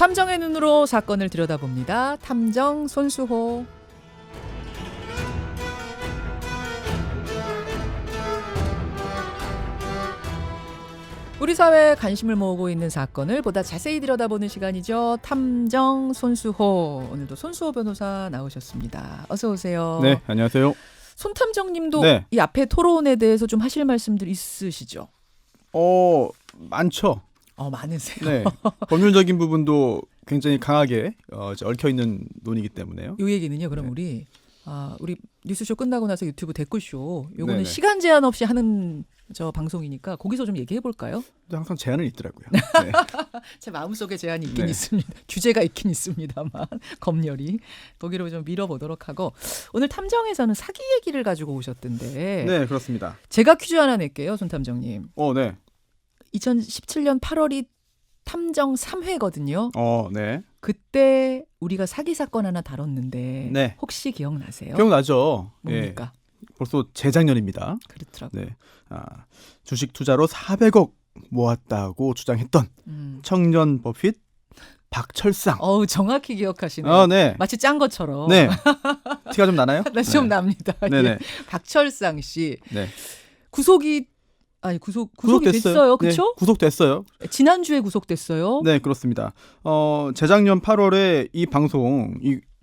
탐정의 눈으로 사건을 들여다봅니다. 탐정 손수호. 우리 사회에 관심을 모으고 있는 사건을 보다 자세히 들여다보는 시간이죠. 탐정 손수호. 오늘도 손수호 변호사 나오셨습니다. 어서 오세요. 네, 안녕하세요. 손 탐정님도 네. 이 앞에 토론에 대해서 좀 하실 말씀들 있으시죠? 많죠. 많으세요. 네, 법률적인 부분도 굉장히 강하게 이제 얽혀 있는 논이기 때문에요. 요 얘기는요. 그럼 네. 우리 뉴스쇼 끝나고 나서 유튜브 댓글쇼 요거는 네네. 시간 제한 없이 하는 저 방송이니까 거기서 좀 얘기해 볼까요? 근데 항상 제한은 있더라고요. 네. 제 마음속에 제한이 있긴 네. 있습니다. 규제가 있긴 있습니다만 검열이 거기로 좀 밀어보도록 하고, 오늘 탐정에서는 사기 얘기를 가지고 오셨던데 네, 그렇습니다. 제가 퀴즈 하나 낼게요. 손 탐정님. 네. 2017년 8월이 탐정 3회거든요. 네. 그때 우리가 사기 사건 하나 다뤘는데 네. 혹시 기억나세요? 기억나죠? 뭡니까? 벌써 재작년입니다. 그렇더라고요. 네. 주식 투자로 400억 모았다고 주장했던 청년 버핏 박철상. 정확히 기억하시네요. 네. 마치 짠 것처럼. 네. 티가 좀 나나요? 나 좀 네. 납니다. 네네. 예. 박철상 씨 네. 구속이 됐어요. 그렇죠? 네, 구속됐어요. 지난주에 구속됐어요. 네, 그렇습니다. 재작년 8월에 이 방송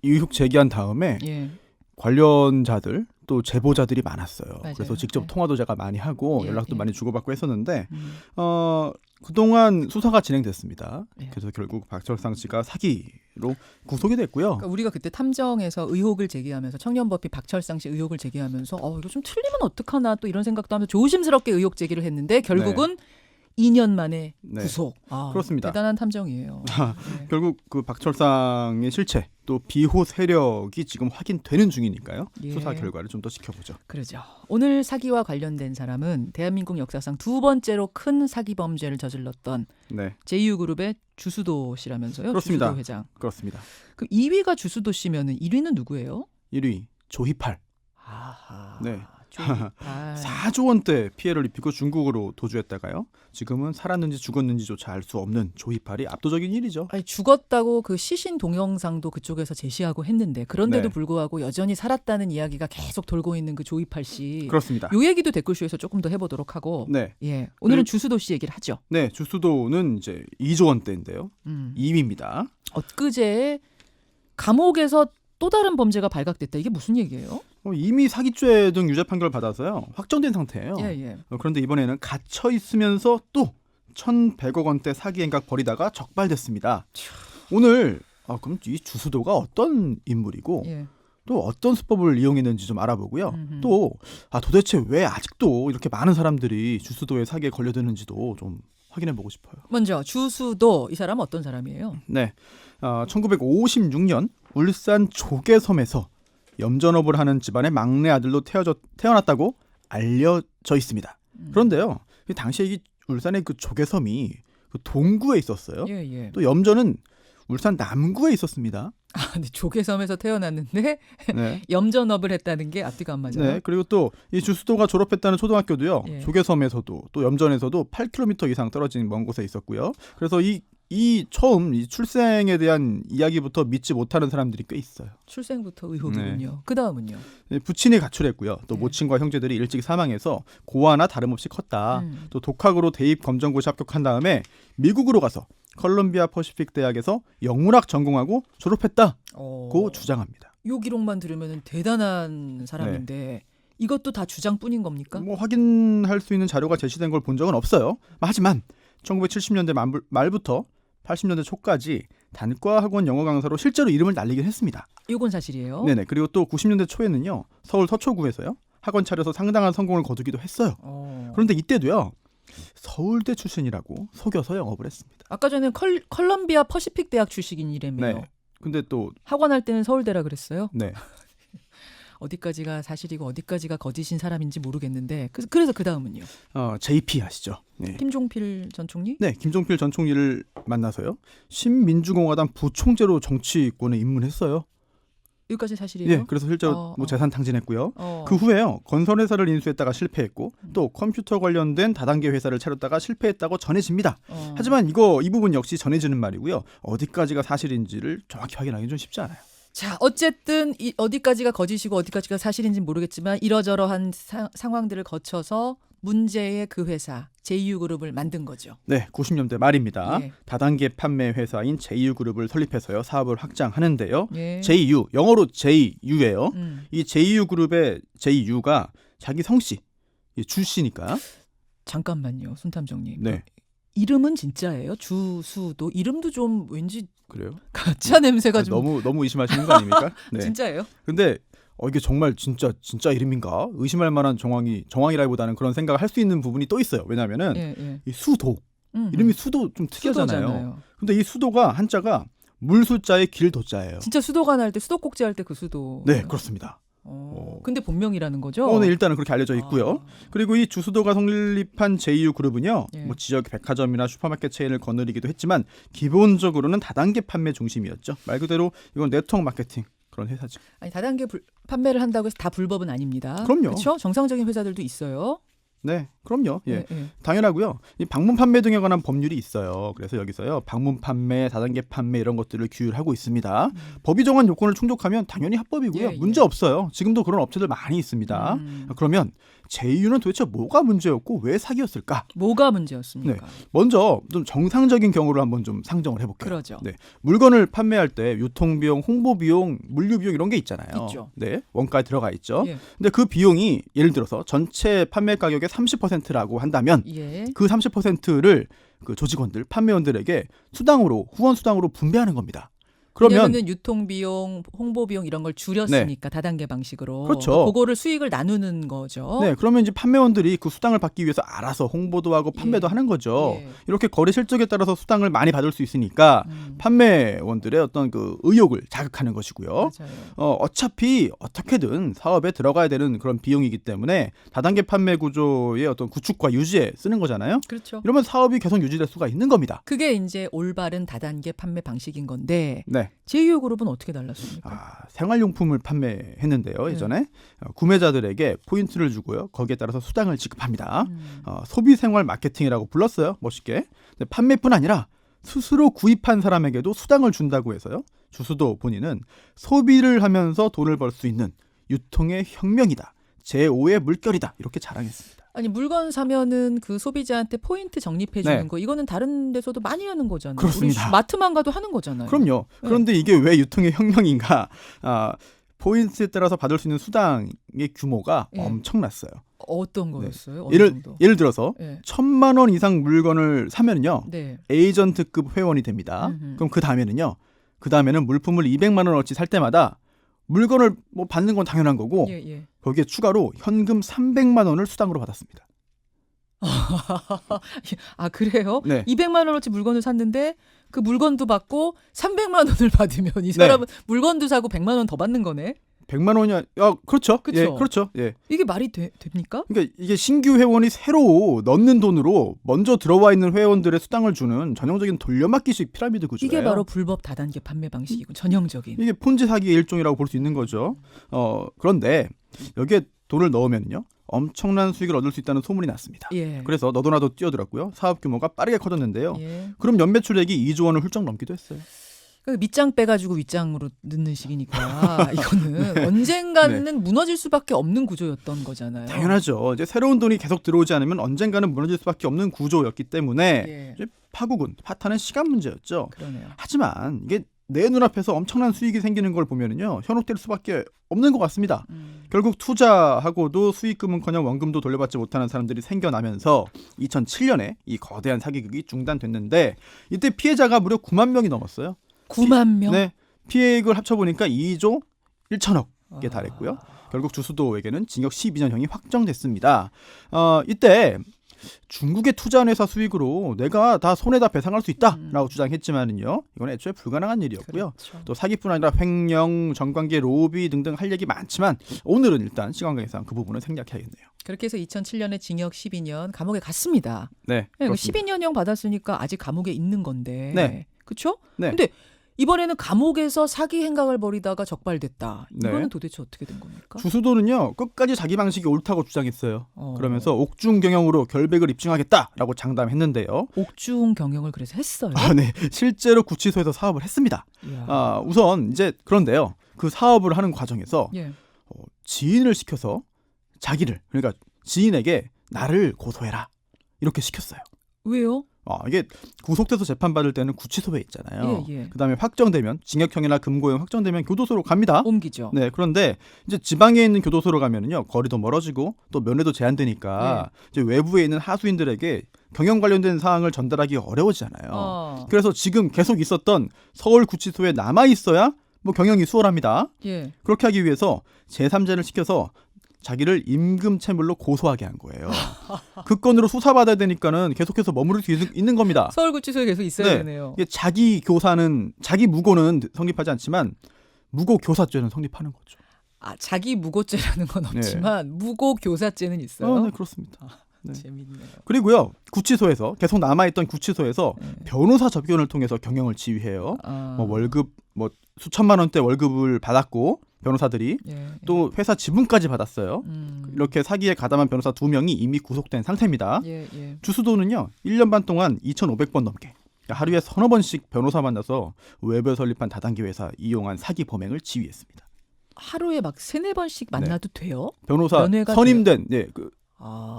의혹 제기한 다음에 예. 관련자들 또 제보자들이 많았어요. 맞아요. 그래서 직접 네. 통화도 제가 많이 하고 예, 연락도 예. 많이 주고받고 했었는데 음. 그동안 수사가 진행됐습니다. 예. 그래서 결국 박철상 씨가 사기로 구속이 됐고요. 그러니까 우리가 그때 탐정에서 의혹을 제기하면서 청년버핏 박철상 씨 의혹을 제기하면서 이거 좀 틀리면 어떡하나 또 이런 생각도 하면서 조심스럽게 의혹 제기를 했는데 결국은 2년 만에 네. 구속. 그렇습니다. 대단한 탐정이에요. 네. 결국 그 박철상의 실체 또 비호 세력이 지금 확인되는 중이니까요. 예. 수사 결과를 좀 더 지켜보죠. 그러죠. 오늘 사기와 관련된 사람은 대한민국 역사상 두 번째로 큰 사기 범죄를 저질렀던 네, 제2그룹의 주수도 씨라면서요? 그렇습니다. 주수도 회장. 그렇습니다. 그 2위가 주수도 씨면은 1위는 누구예요? 1위 조희팔. 아하. 네. 조희팔. 4조 원대 피해를 입히고 중국으로 도주했다가요. 지금은 살았는지 죽었는지조차 알 수 없는 조희팔이 압도적인 일이죠. 아니, 죽었다고 그 시신 동영상도 그쪽에서 제시하고 했는데 그런데도 네. 불구하고 여전히 살았다는 이야기가 계속 돌고 있는 그 조희팔 씨. 그렇습니다. 요 얘기도 댓글쇼에서 조금 더 해보도록 하고. 네, 예. 오늘은 주수도 씨 얘기를 하죠. 네, 주수도는 이제 2조 원대인데요. 2위입니다. 엊그제 감옥에서 또 다른 범죄가 발각됐다. 이게 무슨 얘기예요? 이미 사기죄 등 유죄 판결을 받아서요. 확정된 상태예요. 예. 그런데 이번에는 갇혀 있으면서 또 1,100억 원대 사기 행각 벌이다가 적발됐습니다. 오늘 그럼 이 주수도가 어떤 인물이고 예. 또 어떤 수법을 이용했는지 좀 알아보고요. 또 도대체 왜 아직도 이렇게 많은 사람들이 주수도의 사기에 걸려드는지도 좀 확인해보고 싶어요. 먼저 주수도, 이 사람은 어떤 사람이에요? 네, 1956년 울산 조계섬에서 염전업을 하는 집안의 막내 아들로 태어났다고 알려져 있습니다. 그런데요, 당시에 이 울산의 그 조계섬이 그 동구에 있었어요. 예. 또 염전은 울산 남구에 있었습니다. 근데 조계섬에서 태어났는데 네. 염전업을 했다는 게 앞뒤가 안 맞아요. 네, 그리고 또 이 주수도가 졸업했다는 초등학교도요. 예. 조계섬에서도 또 염전에서도 8km 이상 떨어진 먼 곳에 있었고요. 그래서 처음 이 출생에 대한 이야기부터 믿지 못하는 사람들이 꽤 있어요. 출생부터 의혹이군요. 그 다음은요? 네, 부친이 가출했고요. 또 네. 모친과 형제들이 일찍 사망해서 고아나 다름없이 컸다. 또 독학으로 대입 검정고시 합격한 다음에 미국으로 가서 컬럼비아 퍼시픽 대학에서 영문학 전공하고 졸업했다고 주장합니다. 요 기록만 들으면 대단한 사람인데 이것도 다 주장뿐인 겁니까? 뭐 확인할 수 있는 자료가 제시된 걸 본 적은 없어요. 하지만 1970년대 말부터 80년대 초까지 단과학원 영어 강사로 실제로 이름을 날리긴 했습니다. 이건 사실이에요. 네네. 그리고 또 90년대 초에는요, 서울 서초구에서요 학원 차려서 상당한 성공을 거두기도 했어요. 그런데 이때도요, 서울대 출신이라고 속여서 영업을 했습니다. 아까 전에 컬럼비아 퍼시픽 대학 출신이라며요. 네. 근데 또 학원할 때는 서울대라 그랬어요. 네. 어디까지가 사실이고 어디까지가 거짓인 사람인지 모르겠는데 그래서 그 다음은요. JP 아시죠? 네. 김종필 전 총리? 네, 김종필 전 총리를 만나서요, 신민주공화당 부총재로 정치권에 입문했어요. 여기까지 사실이에요? 예, 그래서 실제로 뭐 재산 탕진했고요. 그 그 후에요. 건설회사를 인수했다가 실패했고 또 컴퓨터 관련된 다단계 회사를 차렸다가 실패했다고 전해집니다. 하지만 이 부분 역시 전해지는 말이고요. 어디까지가 사실인지를 정확히 확인하기는 좀 쉽지 않아요. 자, 어쨌든 어디까지가 거짓이고 어디까지가 사실인지는 모르겠지만 이러저러한 상황들을 거쳐서 문제의 그 회사 JU그룹을 만든 거죠. 네, 90년대 말입니다. 예. 다단계 판매 회사인 JU그룹을 설립해서요. 사업을 확장하는데요. 예. JU, 영어로 JU예요. 음. 이 JU그룹의 JU가 자기 성씨, 주씨니까. 잠깐만요, 손탐정님. 네. 이름은 진짜예요? 주수도 이름도 좀 왠지 그래요? 가짜 냄새가 좀 너무 의심하시는 거 아닙니까? 네. 진짜예요? 근데 이게 정말 진짜 이름인가? 의심할 만한 정황이라기보다는 그런 생각을 할 수 있는 부분이 또 있어요. 왜냐하면은 예. 이 수도 이름이 수도 좀 특이하잖아요. 수도잖아요. 근데 이 수도가 한자가 물수자의 길도자예요. 진짜 수도관 할 때 수도꼭지 할 때 그 수도. 네, 그렇습니다. 근데 본명이라는 거죠? 네, 일단은 그렇게 알려져 있고요. 그리고 이 주수도가 성립한 JU그룹은요. 예. 뭐 지역 백화점이나 슈퍼마켓 체인을 거느리기도 했지만 기본적으로는 다단계 판매 중심이었죠. 말 그대로 이건 네트워크 마케팅 그런 회사죠. 아니 다단계 판매를 한다고 해서 다 불법은 아닙니다. 그럼요. 그렇죠? 정상적인 회사들도 있어요. 네, 그럼요. 예. 예. 당연하고요. 이 방문 판매 등에 관한 법률이 있어요. 그래서 여기서요. 방문 판매, 다단계 판매 이런 것들을 규율하고 있습니다. 법이 정한 요건을 충족하면 당연히 합법이고요. 예. 문제 없어요. 지금도 그런 업체들 많이 있습니다. 그러면 JU는 도대체 뭐가 문제였고 왜 사기였을까? 뭐가 문제였습니까? 먼저 좀 정상적인 경우를 한번 좀 상정을 해볼게요. 그러죠. 네, 물건을 판매할 때 유통비용, 홍보비용, 물류비용 이런 게 있잖아요. 있죠. 네, 원가에 들어가 있죠. 예. 근데 그 비용이 예를 들어서 전체 판매 가격의 30%라고 한다면 예. 그 30%를 그 조직원들, 판매원들에게 후원 수당으로 분배하는 겁니다. 그러면 왜냐면은 유통비용, 홍보비용 이런 걸 줄였으니까 다단계 방식으로. 그렇죠. 그거를 수익을 나누는 거죠. 네, 그러면 이제 판매원들이 그 수당을 받기 위해서 알아서 홍보도 하고 판매도 예. 하는 거죠. 예. 이렇게 거래 실적에 따라서 수당을 많이 받을 수 있으니까 판매원들의 어떤 그 의욕을 자극하는 것이고요. 맞아요. 어차피 어떻게든 사업에 들어가야 되는 그런 비용이기 때문에 다단계 판매 구조의 어떤 구축과 유지에 쓰는 거잖아요. 그렇죠. 이러면 사업이 계속 유지될 수가 있는 겁니다. 그게 이제 올바른 다단계 판매 방식인 건데 네. JU그룹은 어떻게 달랐습니까? 생활용품을 판매했는데요. 예전에 구매자들에게 포인트를 주고요. 거기에 따라서 수당을 지급합니다. 소비생활 마케팅이라고 불렀어요. 멋있게. 근데 판매뿐 아니라 스스로 구입한 사람에게도 수당을 준다고 해서요. 주수도 본인은 소비를 하면서 돈을 벌 수 있는 유통의 혁명이다. 제5의 물결이다. 이렇게 자랑했습니다. 아니 물건 사면은 그 소비자한테 포인트 적립해 주는 네. 거 이거는 다른 데서도 많이 하는 거잖아요. 그렇습니다. 우리 마트만 가도 하는 거잖아요. 그럼요. 그런데 이게 왜 유통의 혁명인가? 포인트에 따라서 받을 수 있는 수당의 규모가 예. 엄청났어요. 어떤 거였어요? 어느 정도? 예를 들어서 예. 1,000만 원 이상 물건을 사면요. 네. 에이전트급 회원이 됩니다. 그럼 그 다음에는 물품을 200만 원어치 살 때마다 물건을 뭐 받는 건 당연한 거고 예. 거기에 추가로 현금 300만 원을 수당으로 받았습니다. 아 그래요? 네. 200만 원어치 물건을 샀는데 그 물건도 받고 300만 원을 받으면 이 사람은 물건도 사고 100만 원 더 받는 거네. 100만 원이야. 그렇죠. 그쵸? 예, 그렇죠. 예. 이게 말이 됩니까? 그러니까 이게 신규 회원이 새로 넣는 돈으로 먼저 들어와 있는 회원들의 수당을 주는 전형적인 돌려막기식 피라미드 구조예요. 이게 바로 불법 다단계 판매 방식이고 전형적인. 이게 폰지 사기의 일종이라고 볼 수 있는 거죠. 그런데 여기에 돈을 넣으면요. 엄청난 수익을 얻을 수 있다는 소문이 났습니다. 예. 그래서 너도 나도 뛰어들었고요. 사업 규모가 빠르게 커졌는데요. 예. 그럼 연매출액이 2조 원을 훌쩍 넘기도 했어요. 밑장 빼가지고 윗장으로 넣는 식이니까 이거는 언젠가는 무너질 수밖에 없는 구조였던 거잖아요. 당연하죠. 이제 새로운 돈이 계속 들어오지 않으면 언젠가는 무너질 수밖에 없는 구조였기 때문에 예. 이제 파타는 시간 문제였죠. 그러네요. 하지만 이게 내 눈앞에서 엄청난 수익이 생기는 걸 보면은요 현혹될 수밖에 없는 것 같습니다. 결국 투자하고도 수익금은커녕 원금도 돌려받지 못하는 사람들이 생겨나면서 2007년에 이 거대한 사기극이 중단됐는데 이때 피해자가 무려 9만 명이 넘었어요. 9만 명? 네, 피해액을 합쳐보니까 2조 1천억에 달했고요. 결국 주수도에게는 징역 12년형이 확정됐습니다. 이때 중국의 투자한 회사 수익으로 내가 다 손해다 배상할 수 있다라고 주장했지만은요, 이건 애초에 불가능한 일이었고요. 그렇죠. 또 사기뿐 아니라 횡령, 정관계 로비 등등 할 얘기 많지만 오늘은 일단 시간 관계상 그 부분은 생략해야겠네요. 그렇게 해서 2007년에 징역 12년 감옥에 갔습니다. 네, 네, 그렇습니다. 12년형 받았으니까 아직 감옥에 있는 건데. 네. 그렇죠? 네. 근데 이번에는 감옥에서 사기 행각을 벌이다가 적발됐다. 네. 이거는 도대체 어떻게 된 겁니까? 주수도는요 끝까지 자기 방식이 옳다고 주장했어요. 어. 그러면서 옥중 경영으로 결백을 입증하겠다라고 장담했는데요. 옥중 경영을 그래서 했어요. 네, 실제로 구치소에서 사업을 했습니다. 이야. 우선 이제 그런데요, 그 사업을 하는 과정에서 예. 지인을 시켜서 자기를, 그러니까 지인에게 나를 고소해라 이렇게 시켰어요. 왜요? 이게 구속돼서 재판받을 때는 구치소에 있잖아요. 예, 예. 그다음에 확정되면 징역형이나 금고형 확정되면 교도소로 갑니다. 옮기죠. 네, 그런데 이제 지방에 있는 교도소로 가면은요 거리도 멀어지고 또 면회도 제한되니까 이제 외부에 있는 하수인들에게 경영 관련된 사항을 전달하기가 어려워지잖아요. 그래서 지금 계속 있었던 서울 구치소에 남아 있어야 뭐 경영이 수월합니다. 예. 그렇게 하기 위해서 제3자를 시켜서 자기를 임금체물로 고소하게 한 거예요. 그 건으로 수사받아야 되니까는 계속해서 머무를 수 있는 겁니다. 서울구치소에 계속 있어야 네. 되네요. 이게 자기 무고는 성립하지 않지만 무고 교사죄는 성립하는 거죠. 자기 무고죄라는 건 없지만 무고 교사죄는 있어요. 네, 그렇습니다. 네. 재밌네요. 그리고요 구치소에서 계속 남아있던 구치소에서 변호사 접견을 통해서 경영을 지휘해요. 뭐 월급 뭐 수천만 원대 월급을 받았고 변호사들이 또 회사 지분까지 받았어요. 이렇게 사기에 가담한 변호사 2명이 이미 구속된 상태입니다. 주수도는요 1년 반 동안 2,500번 넘게 하루에 서너 번씩 변호사 만나서 외부에 설립한 다단계 회사 이용한 사기 범행을 지휘했습니다. 하루에 막 3-4번씩 만나도 돼요? 변호사 선임된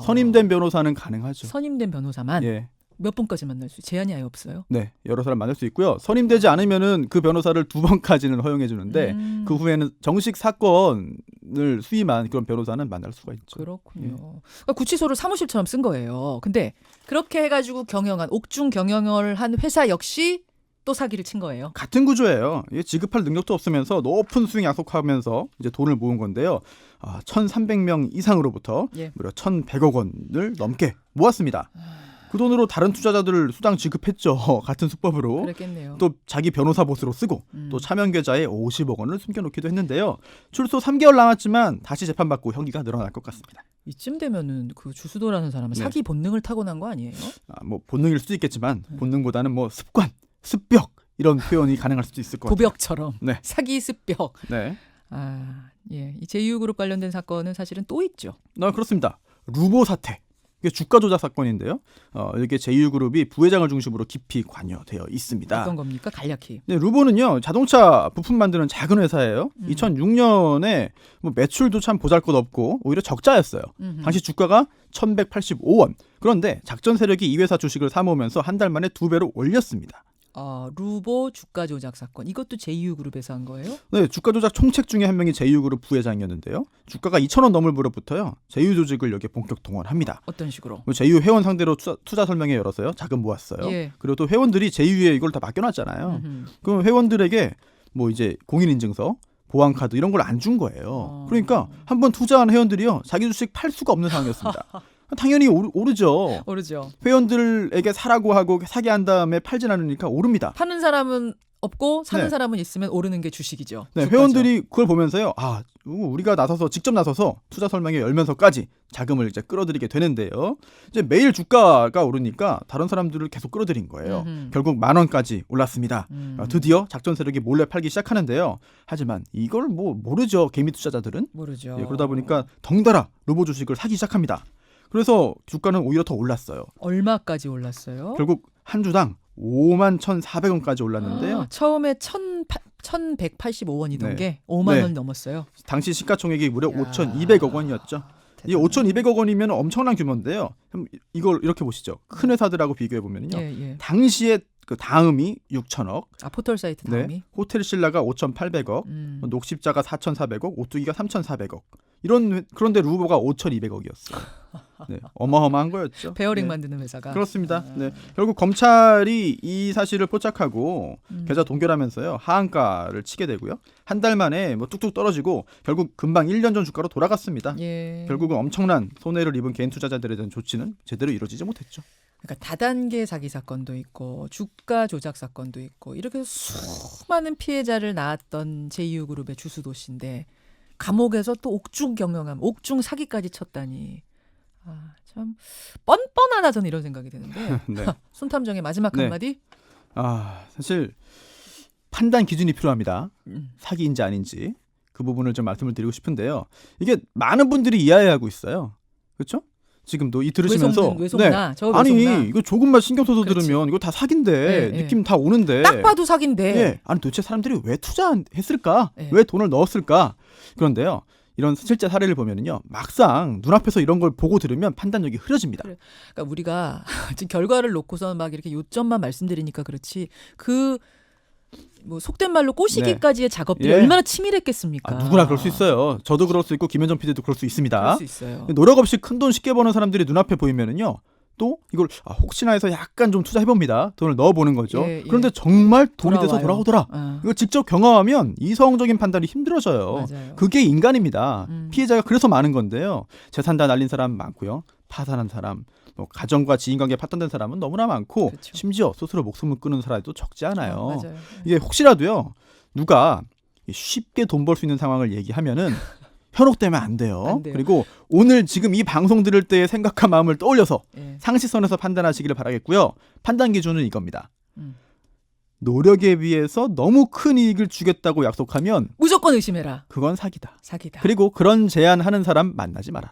선임된 변호사는 가능하죠. 선임된 변호사만 몇 번까지 만날 수 제한이 아예 없어요? 네, 여러 사람 만날 수 있고요. 선임되지 않으면은 그 변호사를 2번까지는 허용해 주는데 그 후에는 정식 사건을 수임한 그런 변호사는 만날 수가 있죠. 그렇군요. 그러니까 구치소를 사무실처럼 쓴 거예요. 근데 그렇게 해가지고 경영한 옥중 경영을 한 회사 역시 또 사기를 친 거예요. 같은 구조예요. 지급할 능력도 없으면서 높은 수익 약속하면서 이제 돈을 모은 건데요. 1,300명 이상으로부터 무려 1,100억 원을 넘게 모았습니다. 그 돈으로 다른 투자자들을 수당 지급했죠. 같은 수법으로. 그랬겠네요. 또 자기 변호사 보수로 쓰고 또 차명 계좌에 50억 원을 숨겨놓기도 했는데요. 출소 3개월 남았지만 다시 재판받고 형기가 늘어날 것 같습니다. 이쯤 되면은 그 주수도라는 사람은 사기 본능을 타고난 거 아니에요? 뭐 본능일 수도 있겠지만 본능보다는 뭐 습관, 습벽 이런 표현이 가능할 수도 있을 것 같아요. 도벽처럼 사기 습벽. 네. 이 제이유그룹 관련된 사건은 사실은 또 있죠. 그렇습니다. 루보 사태. 이게 주가 조작 사건인데요. 이게 제이유그룹이 부회장을 중심으로 깊이 관여되어 있습니다. 어떤 겁니까? 간략히. 네, 루보는요 자동차 부품 만드는 작은 회사예요. 2006년에 뭐 매출도 참 보잘것없고 오히려 적자였어요. 당시 주가가 1,185원. 그런데 작전 세력이 이 회사 주식을 사모으면서 한 달 만에 2배로 올렸습니다. 루보 주가 조작 사건. 이것도 제이유그룹에서 한 거예요? 네, 주가 조작 총책 중에 한 명이 제이유그룹 부회장이었는데요. 주가가 2,000원 넘을 무렵부터요. 제이유 조직을 여기에 본격 동원합니다. 어떤 식으로? 제이유 회원 상대로 투자 설명회 열었어요. 자금 모았어요. 그리고 또 회원들이 제이유에 이걸 다 맡겨놨잖아요. 그럼 회원들에게 뭐 이제 공인인증서, 보안카드 이런 걸 안 준 거예요. 그러니까 한번 투자한 회원들이요. 자기 주식 팔 수가 없는 상황이었습니다. 당연히 오르죠. 오르죠. 회원들에게 사라고 하고 사게 한 다음에 팔진 않으니까 오릅니다. 파는 사람은 없고 사는 사람은 있으면 오르는 게 주식이죠. 네, 회원들이 그걸 보면서요. 우리가 직접 나서서 투자 설명회 열면서까지 자금을 이제 끌어들이게 되는데요. 이제 매일 주가가 오르니까 다른 사람들을 계속 끌어들인 거예요. 결국 10,000원까지 올랐습니다. 드디어 작전 세력이 몰래 팔기 시작하는데요. 하지만 이걸 모르죠. 개미 투자자들은. 모르죠. 그러다 보니까 덩달아 루보 주식을 사기 시작합니다. 그래서 주가는 오히려 더 올랐어요. 얼마까지 올랐어요? 결국 한 주당 51,400원까지 올랐는데요. 처음에 1,185원이던 게 5만 원 넘었어요. 당시 시가총액이 무려 5,200억 원이었죠. 이 5,200억 원이면 엄청난 규모인데요. 이걸 이렇게 보시죠. 큰 회사들하고 비교해 보면요. 당시에 그 다음이 6천억. 포털 사이트 다음이. 호텔 신라가 5,800억, 녹십자가 4,400억, 오뚜기가 3,400억. 그런데 루보가 5,200억이었어요. 어마어마한 거였죠. 베어링 만드는 회사가. 그렇습니다. 결국 검찰이 이 사실을 포착하고 계좌 동결하면서요. 하한가를 치게 되고요. 한 달 만에 뚝뚝 떨어지고 결국 금방 1년 전 주가로 돌아갔습니다. 결국은 엄청난 손해를 입은 개인 투자자들에 대한 조치는 제대로 이루어지지 못했죠. 그러니까 다단계 사기 사건도 있고 주가 조작 사건도 있고 이렇게 수많은 피해자를 낳았던 제이유그룹의 주수도시인데 감옥에서 또 옥중 옥중 사기까지 쳤다니. 참 뻔뻔하다 저는 이런 생각이 드는데. 손탐정의 마지막 한마디? 사실 판단 기준이 필요합니다. 음. 사기인지 아닌지 그 부분을 좀 말씀을 드리고 싶은데요. 이게 많은 분들이 이해하고 있어요. 그렇죠? 지금도 이 들으시면서 왜 속나? 저거 왜 아니 속나? 이거 조금만 신경 써서 그렇지. 들으면 이거 다 사기인데 네, 느낌 다 오는데 딱 봐도 사기인데. 예. 아니 도대체 사람들이 왜 투자했을까? 네. 왜 돈을 넣었을까? 그런데요. 이런 실제 사례를 보면은요. 막상 눈앞에서 이런 걸 보고 들으면 판단력이 흐려집니다. 그래. 그러니까 우리가 지금 결과를 놓고서 막 이렇게 요점만 말씀드리니까 그렇지 뭐 속된 말로 꼬시기까지의 작업들이 예. 얼마나 치밀했겠습니까? 누구나 그럴 수 있어요. 저도 그럴 수 있고 김현정 PD도 그럴 수 있습니다. 그럴 수 있어요. 노력 없이 큰돈 쉽게 버는 사람들이 눈앞에 보이면은요. 또 이걸 혹시나 해서 약간 좀 투자해봅니다. 돈을 넣어보는 거죠. 예, 예. 그런데 정말 돈이 돼서 돌아와요. 돌아오더라. 이거 직접 경험하면 이성적인 판단이 힘들어져요. 맞아요. 그게 인간입니다. 음. 피해자가 그래서 많은 건데요. 재산 다 날린 사람 많고요. 파산한 사람, 뭐 가정과 지인관계 파탄된 사람은 너무나 많고 그렇죠. 심지어 스스로 목숨을 끊는 사람도 적지 않아요. 맞아요. 이게 혹시라도요. 누가 쉽게 돈 벌 수 있는 상황을 얘기하면은 현혹되면 안 돼요. 안 돼요. 그리고 오늘 지금 이 방송 들을 때의 생각과 마음을 떠올려서 예. 상식선에서 판단하시기를 바라겠고요. 판단 기준은 이겁니다. 음. 노력에 비해서 너무 큰 이익을 주겠다고 약속하면 무조건 의심해라. 그건 사기다. 사기다. 그리고 그런 제안하는 사람 만나지 말아라.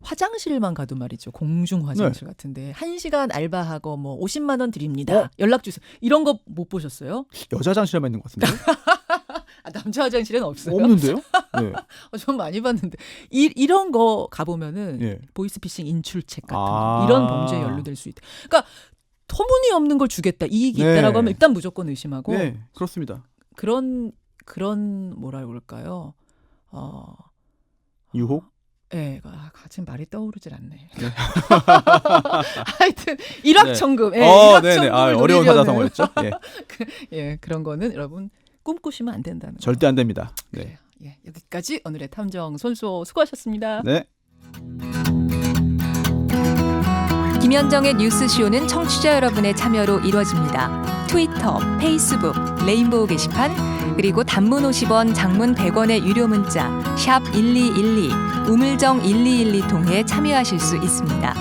화장실만 가도 말이죠. 공중 화장실 네. 같은데 1시간 알바하고 뭐 50만 원 드립니다. 연락 주세요. 이런 거 못 보셨어요? 여자 화장실에만 있는 것 같은데? 아, 남자 화장실에는 없어요. 없는데요? 네. 좀 많이 봤는데 이런 거 가보면은 예. 보이스피싱 인출책 같은 아. 거 이런 범죄에 연루될 수 있다. 그러니까 터무니없는 걸 주겠다. 이익이 네. 있다라고 하면 일단 무조건 의심하고 네, 그렇습니다. 그런 뭐라 그럴까요? 유혹? 예, 지금 말이 떠오르질 않네. 하여튼 일확천금. 예, 네네. 일확천금을 어려운 노리려는 사자성어였죠. 예. 예, 그런 거는 여러분 꿈꾸시면 안 된다는 거. 절대 안 됩니다. 그래요. 네. 예, 여기까지 오늘의 탐정 손수호 수고하셨습니다. 네. 김현정의 뉴스쇼는 청취자 여러분의 참여로 이루어집니다. 트위터, 페이스북, 레인보우 게시판, 그리고 단문 50원, 장문 100원의 유료 문자 샵 1212, 우물정 1212 통해 참여하실 수 있습니다.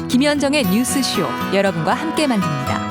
김현정의 뉴스쇼 여러분과 함께 만듭니다.